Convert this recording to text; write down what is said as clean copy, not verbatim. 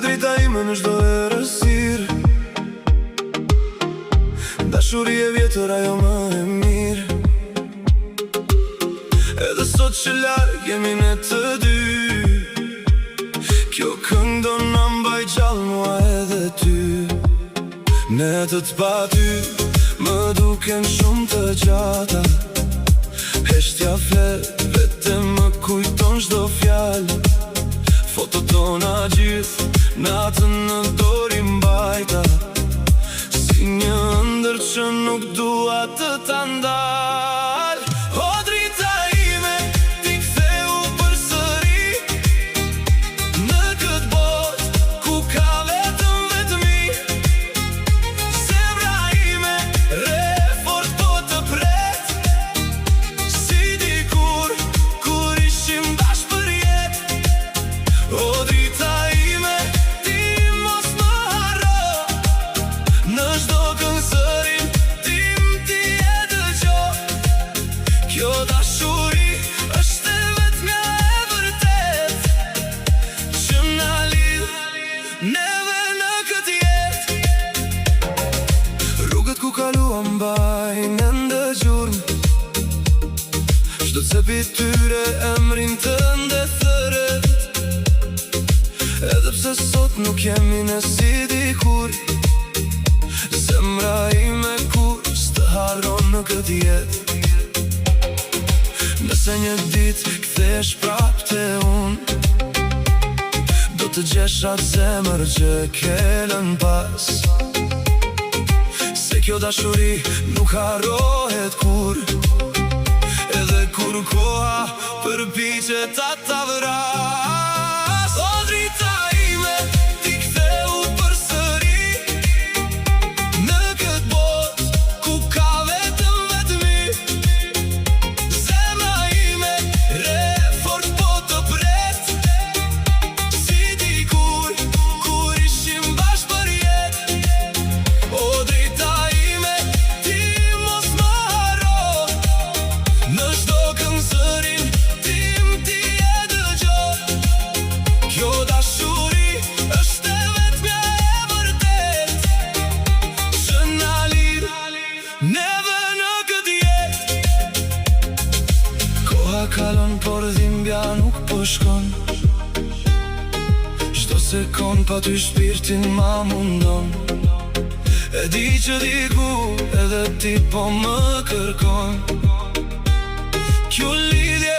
Drejta ime në çdo errësirë, dashuri e vjetër ajo më e mirë. Edhe sot që larg jemi ne të dy, kjo këngë do na mbaj gjallë mua edhe ty. Netët pa ty më duken shumë të gjata, heshtja flet vetëm më kujton çdo fjalë. Fotot tona gjithë natën në dori mbajta, si një ëndër që nuk dua të ta ndal. O drita ime, ti ktheu përsëri në këtë botë ku ka vetëm vetëmi. Zemra ime re fort po të pret, si dikur kur ishim bashkë për jetë. O drita ime, ti mos më harro, në çdo këngësërim tim ti e dëgjo. Kjo dashuri është e vetmja e vërtet që na lidh neve në këtë jetë. Rrugët ku kaluam mbajnë ende gjurmë, çdo cepi tyre emrin tënd e thërret. Edhe pse sot nuk jemi ne si dikur, zemra ime kur s'të harron në këtë jetë. Nëse një ditë kthesh prap te unë, do të gjesh atë zemër që ke lënë pas. Se kjo dashuri nuk harrohet kur, edhe kur koha përpiqet ta vras. O drita ime, ti ktheu përsëri në këtë botë ku ka vetëm vetëmi. Zemra ime re fort po të pret, si dikur kur ishim bashkë për jetë. O drita ime, ti mos më harro, në çdo këngësërim tim ti e dëgjo. Kjo dashuri është e vetmja e vërtet që na lidh neve në këtë jetë. Koha kalon por dhimbja nuk po shkon, çdo sekond pa ty shpirtin ma mundon. E di që diku edhe ti po më kërkon. Kjo lidhje